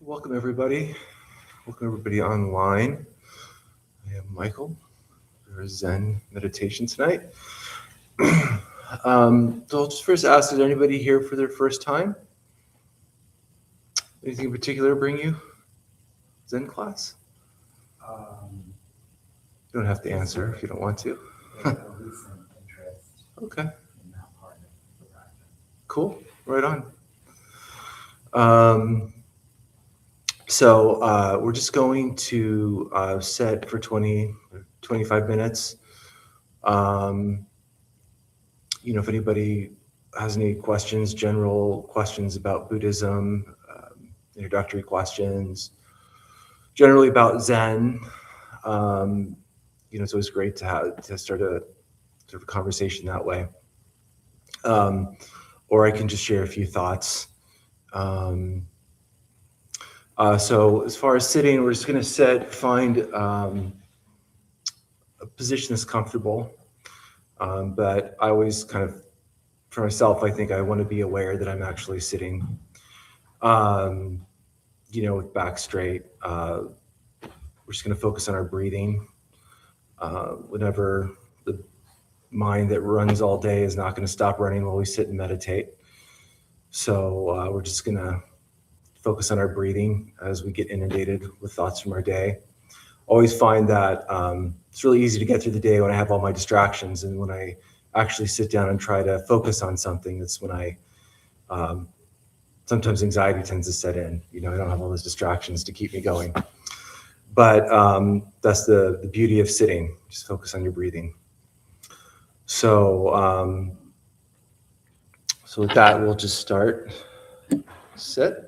Welcome everybody. Welcome everybody online. I am Michael for Zen meditation tonight. So I'll just first ask, is anybody here for their first time? Anything in particular bring you Zen class? You don't have to answer if you don't want to. Recent interest Okay, in that part of the practice. cool, right on. So we're just going to set for 25 minutes. If anybody has any questions, general questions about Buddhism, introductory questions, generally about Zen, it's always great to start a sort of conversation that way. Or I can just share a few thoughts. So as far as sitting, we're just going to find a position that's comfortable. But I always kind of, for myself, I think I want to be aware that I'm actually sitting, with back straight. We're just going to focus on our breathing. Whenever the mind that runs all day is not going to stop running while we sit and meditate. So we're just going to focus on our breathing as we get inundated with thoughts from our day. Always find that it's really easy to get through the day when I have all my distractions, and when I actually sit down and try to focus on something, that's when I sometimes anxiety tends to set in. I don't have all those distractions to keep me going. But that's the beauty of sitting. Just focus on your breathing. So with that, we'll just start. Sit.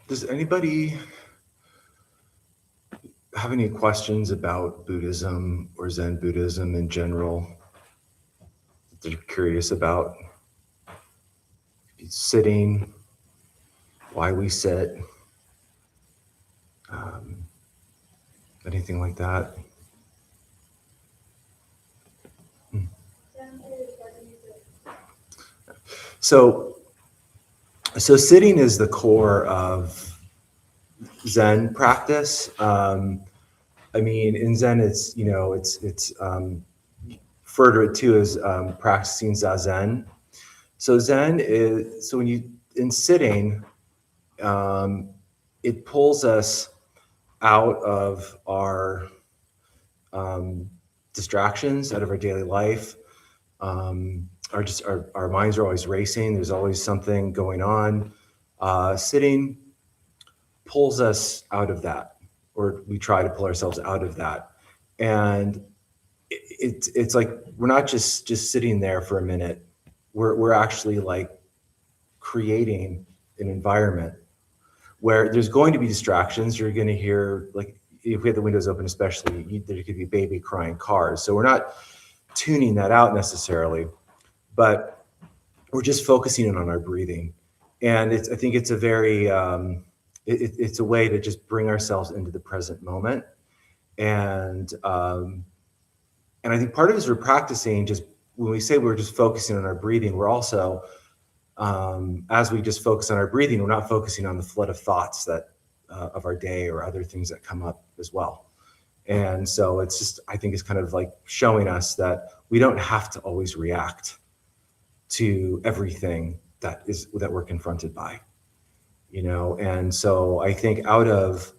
Does anybody have any questions about Buddhism or Zen Buddhism in general that they're curious about? Sitting, why we sit, anything like that? So sitting is the core of Zen practice. I mean, in Zen, it's referred to as practicing zazen. So Zen is, so when you, in sitting, it pulls us out of our distractions, out of our daily life. Our minds are always racing. There's always something going on. Sitting pulls us out of that, or we try to pull ourselves out of that. And it's like we're not just sitting there for a minute. We're actually like creating an environment where there's going to be distractions. You're going to hear, like, if we have the windows open, especially, there could be baby crying, cars. So we're not tuning that out necessarily, but we're just focusing in on our breathing. And I think it's a very, it's a way to just bring ourselves into the present moment. And I think part of it is we're practicing, just when we say we're just focusing on our breathing, we're also, as we just focus on our breathing, we're not focusing on the flood of thoughts that of our day or other things that come up as well. And so it's just, I think it's kind of like showing us that we don't have to always react to everything that we're confronted by, And so I think out of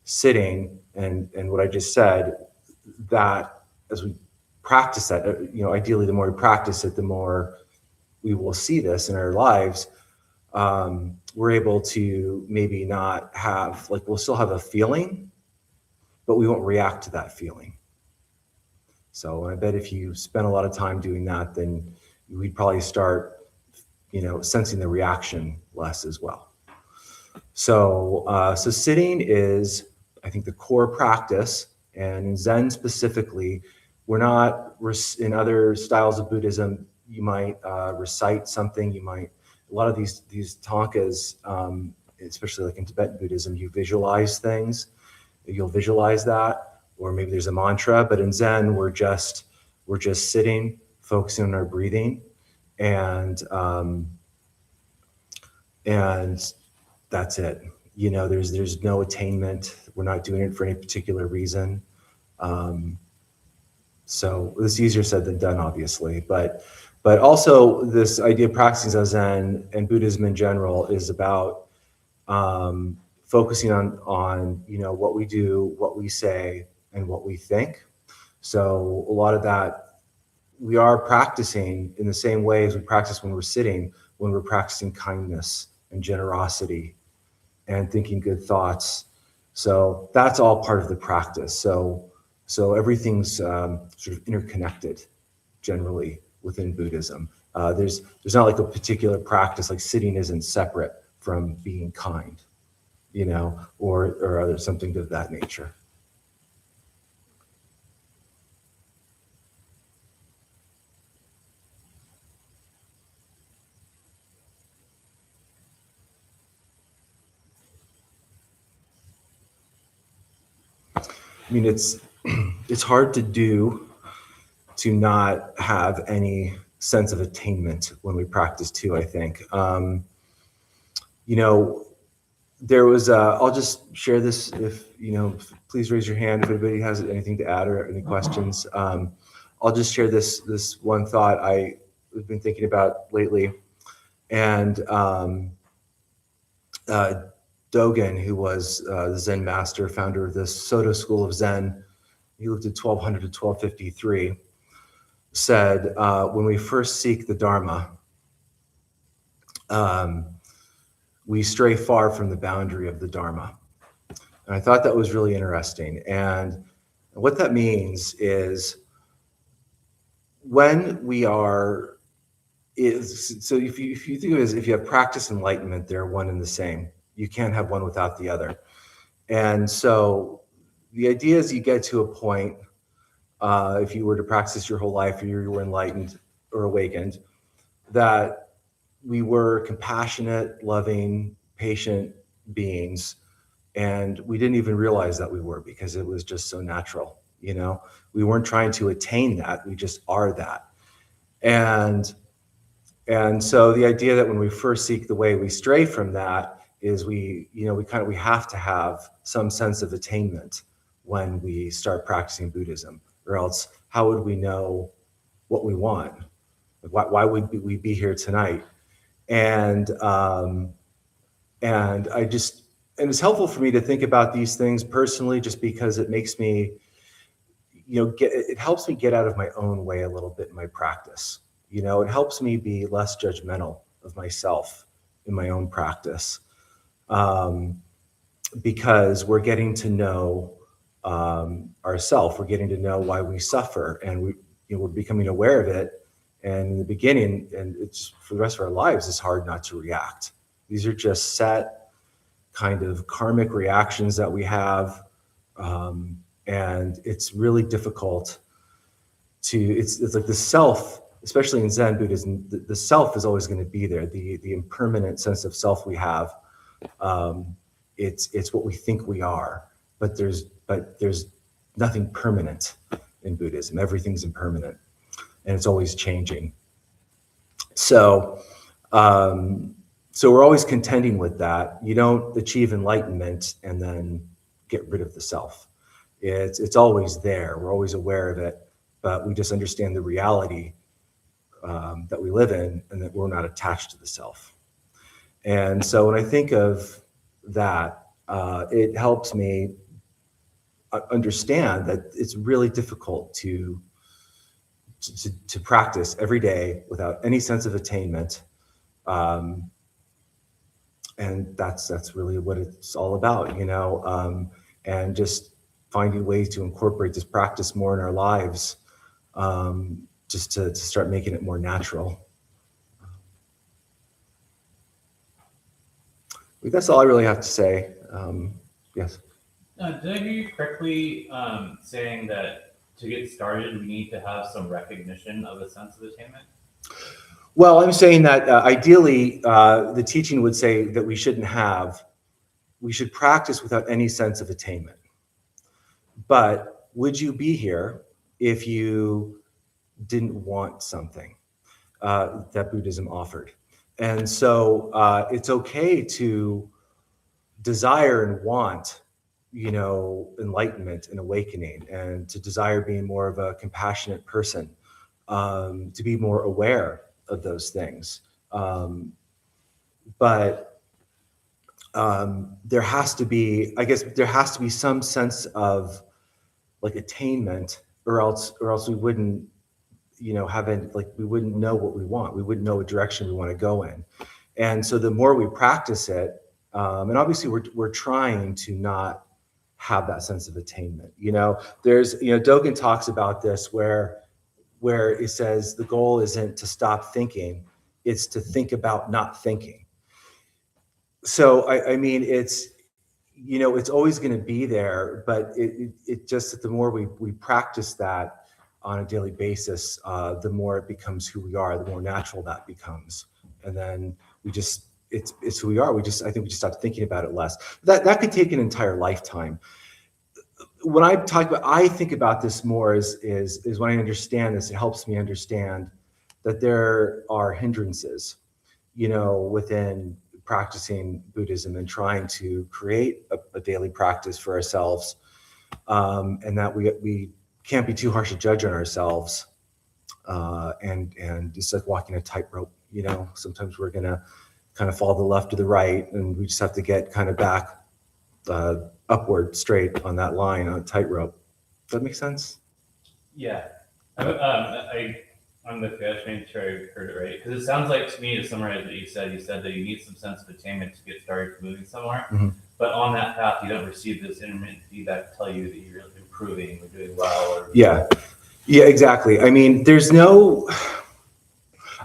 sitting and what I just said, that as we practice that, ideally the more we practice it, the more we will see this in our lives. We're able to maybe not have, like, we'll still have a feeling, but we won't react to that feeling. So I bet if you spend a lot of time doing that, then we'd probably start, sensing the reaction less as well. So sitting is, I think, the core practice. And in Zen specifically, we're not, in other styles of Buddhism, you might recite something, a lot of these tankas, especially like in Tibetan Buddhism, you visualize things, you'll visualize that, or maybe there's a mantra, but in Zen, we're just sitting, focusing on our breathing, and that's it. There's no attainment. We're not doing it for any particular reason. So it's easier said than done, obviously, but also this idea of practicing Zazen and Buddhism in general is about focusing on what we do, what we say, and what we think. So a lot of that we are practicing in the same way as we practice when we're sitting, when we're practicing kindness and generosity and thinking good thoughts. So that's all part of the practice. So everything's sort of interconnected generally within Buddhism. There's not like a particular practice, like sitting isn't separate from being kind, or other something of that nature. I mean, it's hard to not have any sense of attainment when we practice too, I think. There was, I'll just share this if, please raise your hand if anybody has anything to add or any questions. I'll just share this one thought I've been thinking about lately. And Dogen, who was the Zen master, founder of the Soto school of Zen, he lived at 1200 to 1253, said, when we first seek the Dharma, we stray far from the boundary of the Dharma. And I thought that was really interesting. And what that means is when we so if you think of it as if you have practice enlightenment, they're one and the same. You can't have one without the other. And so the idea is you get to a point, if you were to practice your whole life, or you were enlightened or awakened, that we were compassionate, loving, patient beings. And we didn't even realize that we were, because it was just so natural. We weren't trying to attain that. We just are that. And so the idea that when we first seek the way, we stray from that is we have to have some sense of attainment when we start practicing Buddhism, or else how would we know what we want? Why would we be here tonight? And it's helpful for me to think about these things personally, just because it makes me, it helps me get out of my own way a little bit in my practice. It helps me be less judgmental of myself in my own practice, because we're getting to know ourselves. We're getting to know why we suffer, and we're becoming aware of it. And in the beginning, and it's for the rest of our lives, it's hard not to react. These are just set kind of karmic reactions that we have, and it's really difficult to. It's like the self. Especially in Zen Buddhism, the self is always going to be there. The impermanent sense of self we have, it's what we think we are. But there's nothing permanent in Buddhism. Everything's impermanent, and it's always changing. So we're always contending with that. You don't achieve enlightenment and then get rid of the self. It's always there. We're always aware of it, but we just understand the reality that we live in, and that we're not attached to the self. And so when I think of that, it helps me understand that it's really difficult to practice every day without any sense of attainment. And that's really what it's all about, and just finding ways to incorporate this practice more in our lives, just to start making it more natural. That's all I really have to say. Yes. Did I hear you correctly saying that to get started, we need to have some recognition of a sense of attainment? Well, I'm saying that ideally, the teaching would say that we should practice without any sense of attainment. But would you be here if you didn't want something that Buddhism offered? And so it's okay to desire and want, enlightenment and awakening, and to desire being more of a compassionate person, to be more aware of those things. But there has to be some sense of like attainment, or else we wouldn't, we wouldn't know what we want. We wouldn't know what direction we want to go in. And so the more we practice it, and obviously we're trying to not have that sense of attainment. There's, Dogen talks about this where it says the goal isn't to stop thinking, it's to think about not thinking. So I mean, it's always going to be there, but it just, the more we practice that on a daily basis, the more it becomes who we are, the more natural that becomes. And then it's who we are. I think we just start thinking about it less. That could take an entire lifetime. When I think about this more is when I understand this, it helps me understand that there are hindrances, within practicing Buddhism and trying to create a daily practice for ourselves, and that we can't be too harsh a judge on ourselves, and it's like walking a tightrope. Sometimes we're gonna kind of fall to the left or the right, and we just have to get kind of back upward, straight on that line on a tightrope. Does that make sense? Yeah, I'm with you. I just made sure I heard it right, because it sounds like to me, to summarize what you said that you need some sense of attainment to get started moving somewhere. Mm-hmm. But on that path, you don't receive this intermittent feedback to tell you that you're improving or doing well. Yeah, exactly. I mean,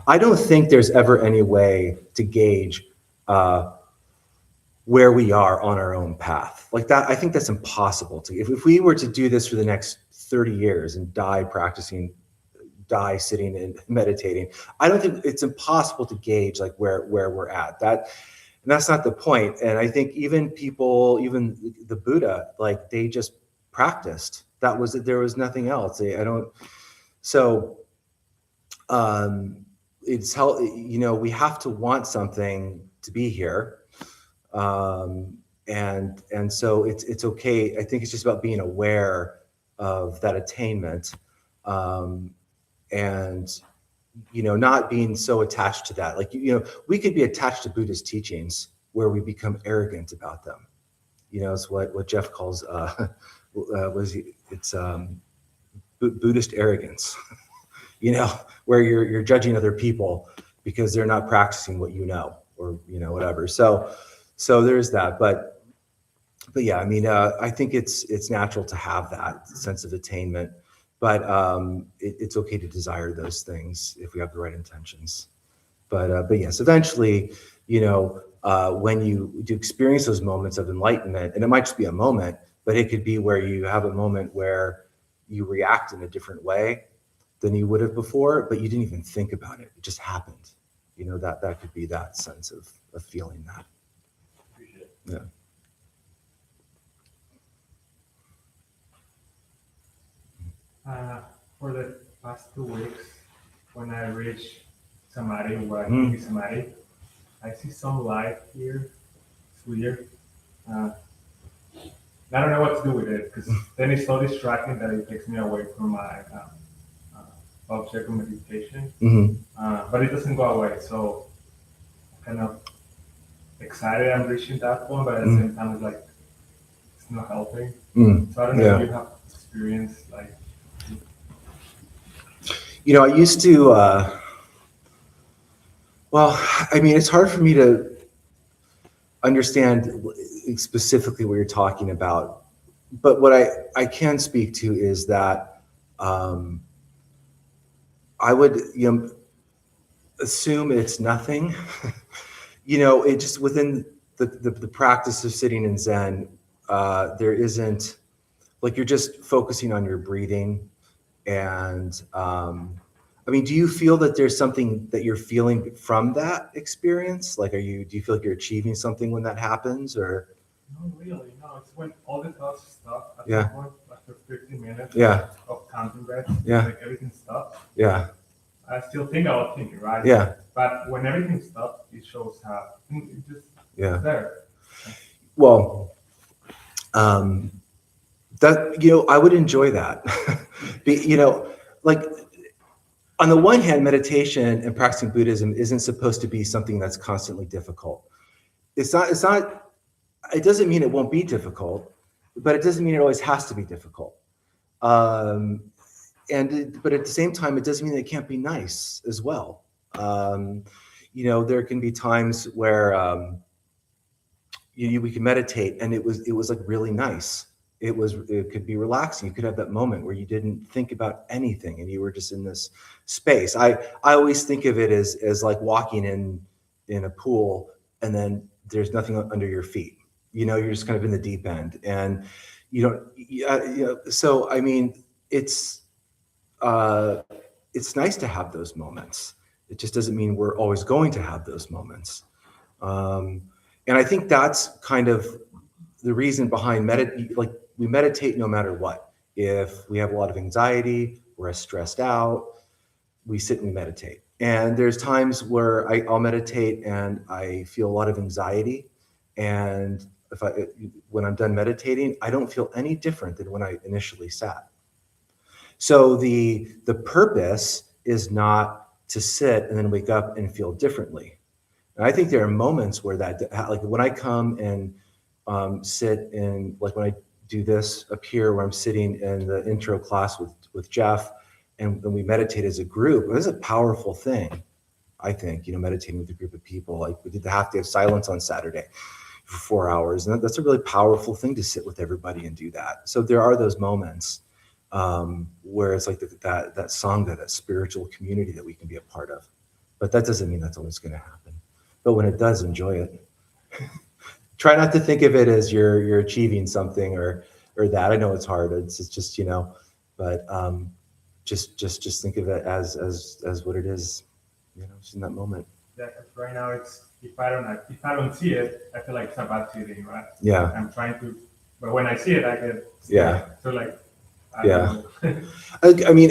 I don't think there's ever any way to gauge where we are on our own path. Like that, I think that's impossible to, if we were to do this for the next 30 years and die practicing, die sitting and meditating, I don't think it's impossible to gauge like where we're at. And that's not the point. And I think even people, even the Buddha, like they just practiced. That was it. There was nothing else. So it's how, we have to want something to be here. And so it's okay. I think it's just about being aware of that attainment. And not being so attached to that. Like, we could be attached to Buddhist teachings where we become arrogant about them. It's what Jeff calls, Buddhist arrogance, where you're judging other people because they're not practicing what or, whatever. So there's that. But yeah, I mean, I think it's natural to have that sense of attainment. But it's okay to desire those things if we have the right intentions. But yes, eventually, when you do experience those moments of enlightenment, and it might just be a moment, but it could be where you have a moment where you react in a different way than you would have before, but you didn't even think about it. It just happened. That could be that sense of feeling that. Appreciate it. Yeah. For the past 2 weeks, when I reach Samadhi, where I think is Samadhi, I see some light here. It's weird. I don't know what to do with it because then it's so distracting that it takes me away from my object of meditation. But it doesn't go away, so I'm kind of excited I'm reaching that point, but at the same time, it's like it's not helping. So I don't know if you have experience like. I used to, it's hard for me to understand specifically what you're talking about. But what I can speak to is that I would assume it's nothing. It just within the practice of sitting in Zen, there isn't, like you're just focusing on your breathing. And do you feel that there's something that you're feeling from that experience? Like, do you feel like you're achieving something when that happens, or? No, really, no. It's when all the thoughts stop at Yeah. the point, after 15 minutes Yeah. of contemplate, Yeah. like everything stops. Yeah. I still think about thinking, right? Yeah. But when everything stops, it shows how it just it's there. Well, that, I would enjoy that. Like on the one hand, meditation and practicing Buddhism isn't supposed to be something that's constantly difficult. It doesn't mean it won't be difficult, but it doesn't mean it always has to be difficult. But at the same time, it doesn't mean that it can't be nice as well. There can be times where we can meditate and it was like really nice. It could be relaxing. You could have that moment where you didn't think about anything and you were just in this space. I always think of it as like walking in a pool and then there's nothing under your feet. You're just kind of in the deep end, and so it's nice to have those moments. It just doesn't mean we're always going to have those moments. And I think that's kind of the reason behind we meditate no matter what. If we have a lot of anxiety, we're stressed out, we sit and we meditate. And there's times where I'll meditate and I feel a lot of anxiety. And when I'm done meditating, I don't feel any different than when I initially sat. So the purpose is not to sit and then wake up and feel differently. And I think there are moments where like when I come and sit in, like when I do this up here, where I'm sitting in the intro class with Jeff, and when we meditate as a group, it is a powerful thing. I think, meditating with a group of people, like we did the half day of silence on Saturday for 4 hours. And that's a really powerful thing to sit with everybody and do that. So there are those moments where it's like that sangha, that spiritual community that we can be a part of. But that doesn't mean that's always going to happen. But when it does, enjoy it. try not to think of it as you're achieving something or that. I know it's hard. It's just, but just think of it as what it is, just in that moment. Yeah, 'cause right now it's if I don't see it, I feel like it's a bad feeling, right? Yeah. I'm trying to, but when I see it, I get scared. Yeah. So like, I Yeah. don't know. I mean,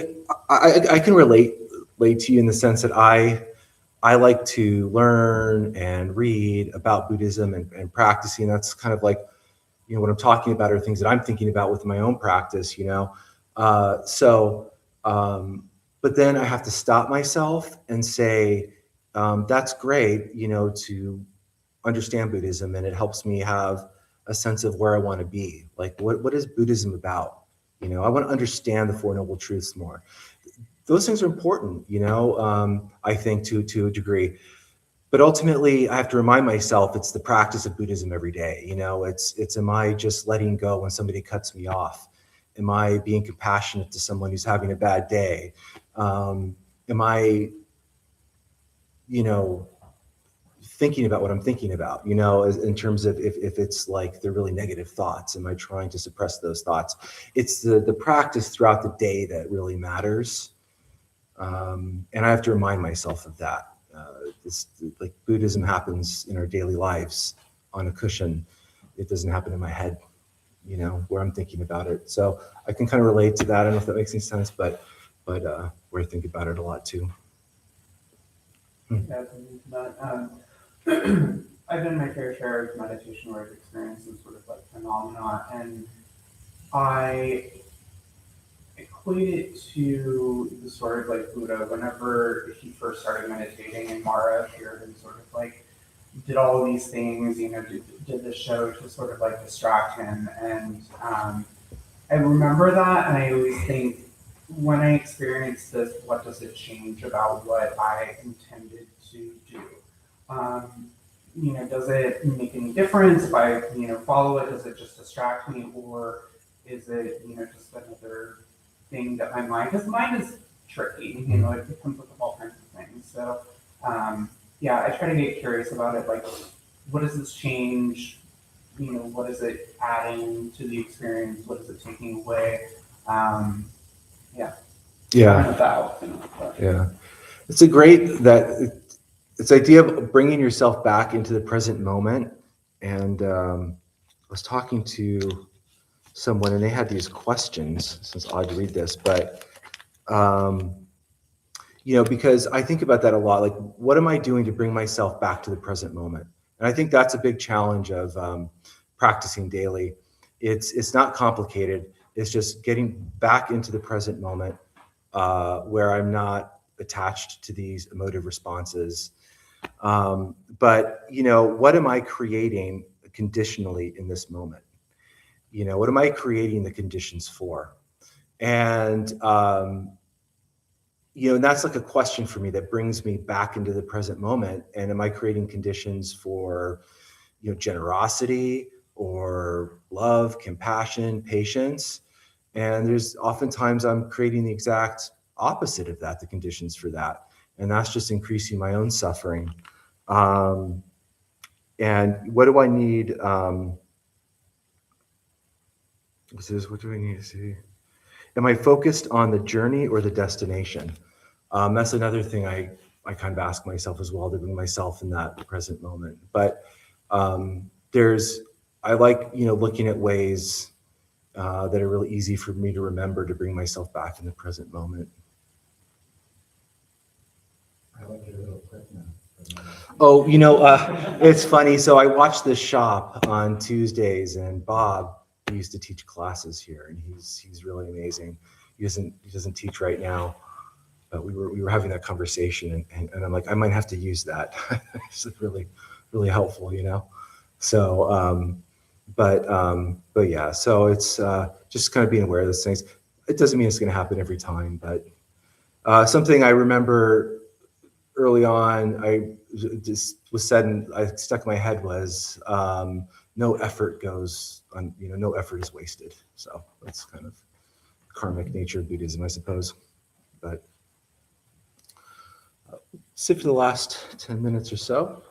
I can relate to you in the sense that I like to learn and read about Buddhism and practicing. That's kind of like, what I'm talking about are things that I'm thinking about with my own practice, but then I have to stop myself and say, that's great, to understand Buddhism, and it helps me have a sense of where I want to be. Like, what is Buddhism about? I want to understand the Four Noble Truths more. Those things are important, I think to a degree. But ultimately, I have to remind myself it's the practice of Buddhism every day. It's am I just letting go when somebody cuts me off? Am I being compassionate to someone who's having a bad day? Am I, thinking about what I'm thinking about, in terms of if it's like they're really negative thoughts, am I trying to suppress those thoughts? It's the practice throughout the day that really matters. And I have to remind myself of that. It's like Buddhism happens in our daily lives on a cushion. It doesn't happen in my head, where I'm thinking about it. So I can kind of relate to that. I don't know if that makes any sense, but where I think about it a lot too. Yeah, I've done my fair share of meditation where I've experienced some sort of like phenomena, and I equate it to the story of like Buddha whenever he first started meditating, and Mara appeared and sort of like did all these things, did the show to sort of like distract him. And I remember that, and I always think, when I experience this, what does it change about what I intended to do? Does it make any difference if I, follow it? Does it just distract me, or is it, just another thing that my mind, because mind is tricky, it comes with all kinds of things. So, I try to get curious about it. Like, what does this change? What is it adding to the experience? What is it taking away? Yeah. About, Yeah. It's a great it's idea of bringing yourself back into the present moment. And I was talking to someone and they had these questions. So it's odd to read this, but because I think about that a lot. Like, what am I doing to bring myself back to the present moment? And I think that's a big challenge of practicing daily. It's not complicated. It's just getting back into the present moment, where I'm not attached to these emotive responses. But what am I creating conditionally in this moment? What am I creating the conditions for? And and that's like a question for me that brings me back into the present moment. And am I creating conditions for generosity or love, compassion, patience? And there's oftentimes I'm creating the exact opposite of that, the conditions for that. And that's just increasing my own suffering. And what do I need? What do I need to see? Am I focused on the journey or the destination? That's another thing I kind of ask myself as well, to bring myself in that present moment. But I like, looking at ways that are really easy for me to remember to bring myself back in the present moment. I like your little quick now. Oh, it's funny. So I watch this shop on Tuesdays, and Bob, he used to teach classes here, and he's really amazing. He doesn't teach right now, but we were having that conversation, and I'm like, I might have to use that. It's really, really helpful, So, but yeah, so it's just kind of being aware of those things. It doesn't mean it's going to happen every time, but something I remember early on, I just was said, and I stuck in my head was, no effort goes on, no effort is wasted. So that's kind of karmic nature of Buddhism, I suppose. But sit for the last 10 minutes or so.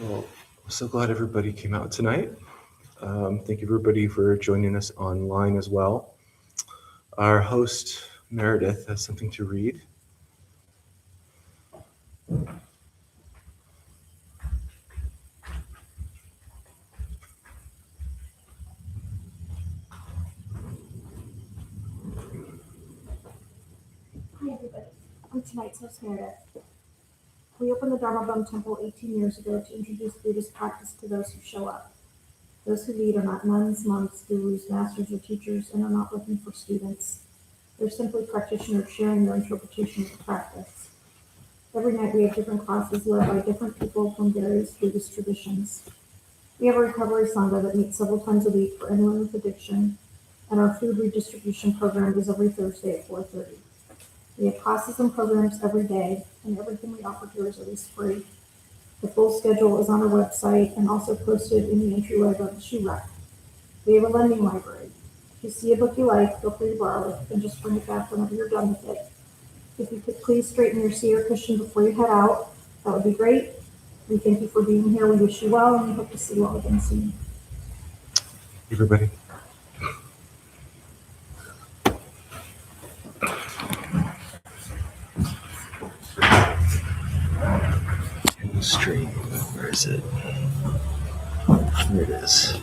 Well, I'm so glad everybody came out tonight. Thank you everybody for joining us online as well. Our host, Meredith, has something to read. Hi everybody, I'm tonight's host Meredith. We opened the Dharmabumtemple 18 years ago to introduce Buddhist practice to those who show up. Those who lead are not nuns, monks, gurus, masters, or teachers, and are not looking for students. They're simply practitioners sharing their interpretation of the practice. Every night we have different classes led by different people from various Buddhist traditions. We have a recovery sangha that meets several times a week for anyone with addiction, and our food redistribution program is every Thursday at 4:30. We have classes and programs every day, and everything we offer here is always free. The full schedule is on our website and also posted in the entryway above the shoe rack. We have a lending library. If you see a book you like, feel free to borrow it and just bring it back whenever you're done with it. If you could please straighten your seat or cushion before you head out, that would be great. We thank you for being here. We wish you well, and we hope to see you all again soon. Everybody. In the stream, where is it? There it is.